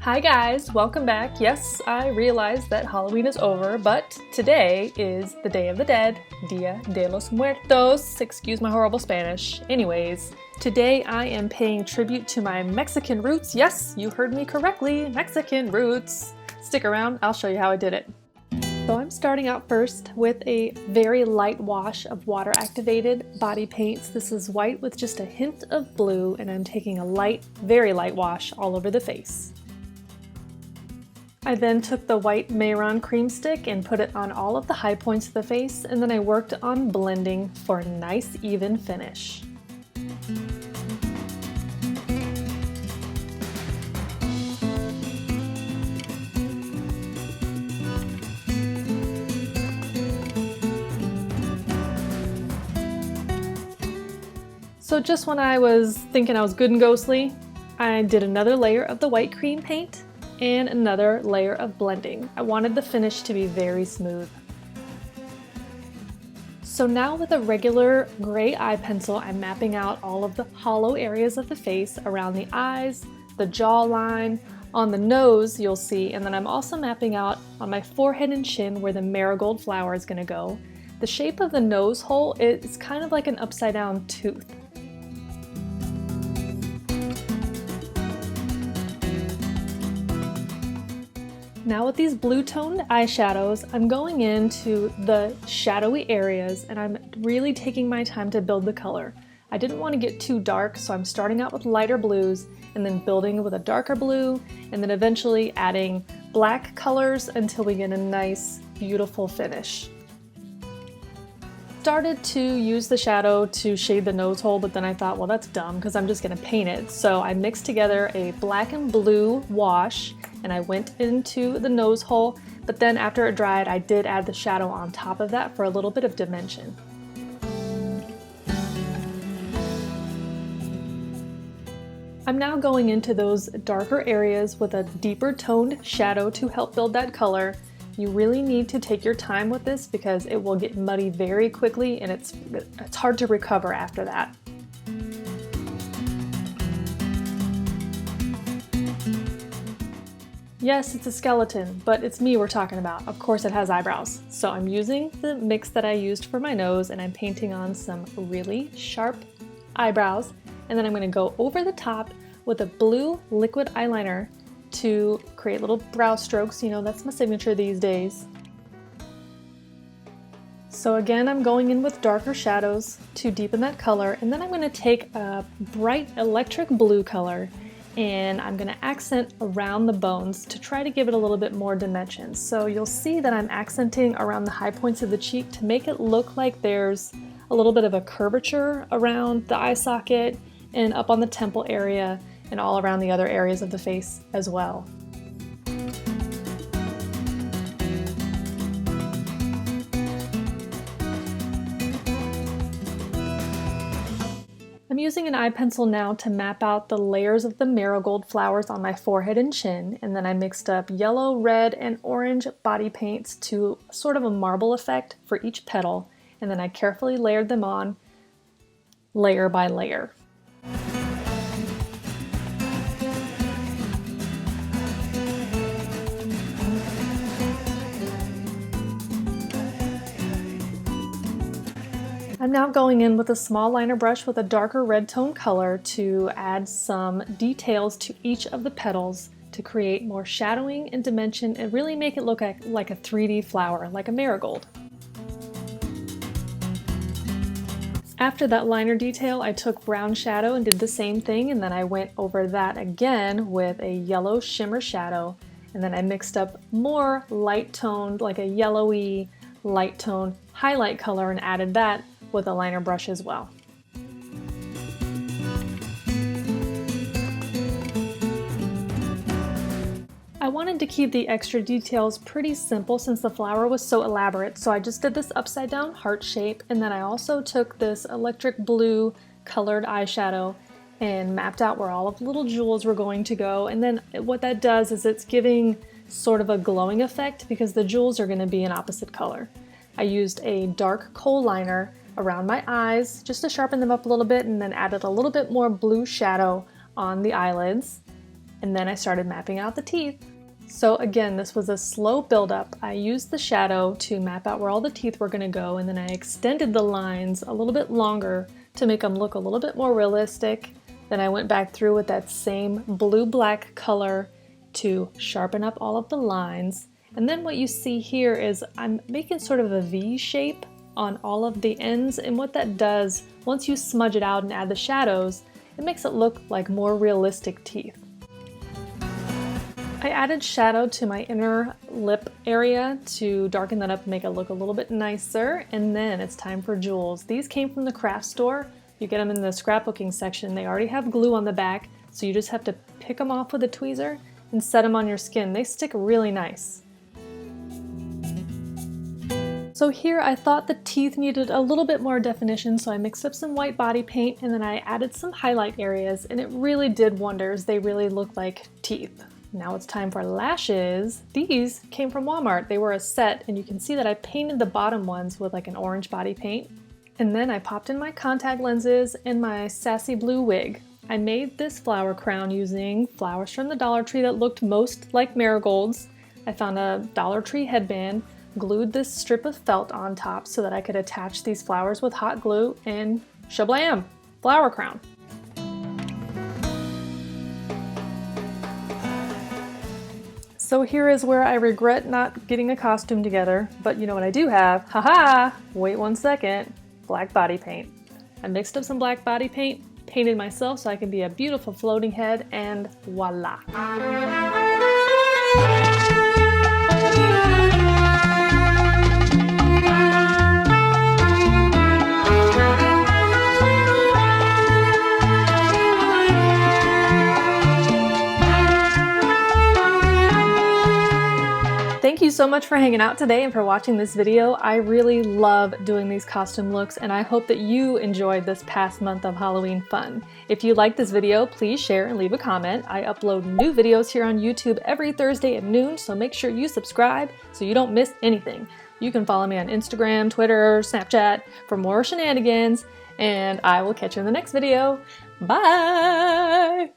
Hi guys, welcome back. Yes, I realize that Halloween is over, but today is the Day of the Dead, Dia de los Muertos. Excuse my horrible Spanish. Anyways, today I am paying tribute to my Mexican roots. Yes, you heard me correctly, Mexican roots. Stick around, I'll show you how I did it. So I'm starting out first with a very light wash of water-activated body paints. This is white with just a hint of blue, and I'm taking a light, very light wash all over the face. I then took the white Mayron cream stick and put it on all of the high points of the face, and then I worked on blending for a nice even finish. So just when I was thinking I was good and ghostly, I did another layer of the white cream paint and another layer of blending. I wanted the finish to be very smooth. So now with a regular gray eye pencil, I'm mapping out all of the hollow areas of the face around the eyes, the jawline, on the nose you'll see, and then I'm also mapping out on my forehead and chin where the marigold flower is going to go. The shape of the nose hole is kind of like an upside down tooth. Now with these blue-toned eyeshadows, I'm going into the shadowy areas and I'm really taking my time to build the color. I didn't want to get too dark, so I'm starting out with lighter blues and then building with a darker blue and then eventually adding black colors until we get a nice, beautiful finish. Started to use the shadow to shade the nose hole, but then I thought, well, that's dumb because I'm just going to paint it. So I mixed together a black and blue wash and I went into the nose hole, but then after it dried, I did add the shadow on top of that for a little bit of dimension. I'm now going into those darker areas with a deeper toned shadow to help build that color. You really need to take your time with this because it will get muddy very quickly and it's hard to recover after that. Yes, it's a skeleton, but it's me we're talking about. Of course it has eyebrows. So I'm using the mix that I used for my nose and I'm painting on some really sharp eyebrows, and then I'm going to go over the top with a blue liquid eyeliner to create little brow strokes. You know, that's my signature these days. So again, I'm going in with darker shadows to deepen that color, and then I'm going to take a bright electric blue color and I'm going to accent around the bones to try to give it a little bit more dimension. So you'll see that I'm accenting around the high points of the cheek to make it look like there's a little bit of a curvature around the eye socket and up on the temple area and all around the other areas of the face as well. I'm using an eye pencil now to map out the layers of the marigold flowers on my forehead and chin, and then I mixed up yellow, red, and orange body paints to sort of a marble effect for each petal, and then I carefully layered them on layer by layer. I'm now going in with a small liner brush with a darker red tone color to add some details to each of the petals to create more shadowing and dimension and really make it look like a 3D flower, like a marigold. After that liner detail, I took brown shadow and did the same thing, and then I went over that again with a yellow shimmer shadow, and then I mixed up more light toned, like a yellowy light tone highlight color, and added that with a liner brush as well. I wanted to keep the extra details pretty simple since the flower was so elaborate, so I just did this upside down heart shape, and then I also took this electric blue colored eyeshadow and mapped out where all of the little jewels were going to go. And then what that does is it's giving sort of a glowing effect because the jewels are going to be an opposite color. I used a dark kohl liner around my eyes just to sharpen them up a little bit, and then added a little bit more blue shadow on the eyelids. And then I started mapping out the teeth. So again, this was a slow buildup. I used the shadow to map out where all the teeth were going to go, and then I extended the lines a little bit longer to make them look a little bit more realistic. Then I went back through with that same blue-black color to sharpen up all of the lines. And then what you see here is I'm making sort of a V shape on all of the ends, and what that does, once you smudge it out and add the shadows, it makes it look like more realistic teeth. I added shadow to my inner lip area to darken that up and make it look a little bit nicer, and then it's time for jewels. These came from the craft store. You get them in the scrapbooking section. They already have glue on the back, so you just have to pick them off with a tweezer and set them on your skin. They stick really nice. So here I thought the teeth needed a little bit more definition, so I mixed up some white body paint and then I added some highlight areas, and it really did wonders. They really look like teeth. Now it's time for lashes. These came from Walmart. They were a set, and you can see that I painted the bottom ones with like an orange body paint. And then I popped in my contact lenses and my sassy blue wig. I made this flower crown using flowers from the Dollar Tree that looked most like marigolds. I found a Dollar Tree headband, glued this strip of felt on top so that I could attach these flowers with hot glue, and shablam! Flower crown. So here is where I regret not getting a costume together, but you know what I do have? Haha! Wait 1 second. Black body paint. I mixed up some black body paint, painted myself so I can be a beautiful floating head, and voila! Thank you so much for hanging out today and for watching this video. I really love doing these costume looks, and I hope that you enjoyed this past month of Halloween fun. If you liked this video, please share and leave a comment. I upload new videos here on YouTube every Thursday at noon, so make sure you subscribe so you don't miss anything. You can follow me on Instagram, Twitter, Snapchat for more shenanigans, and I will catch you in the next video. Bye!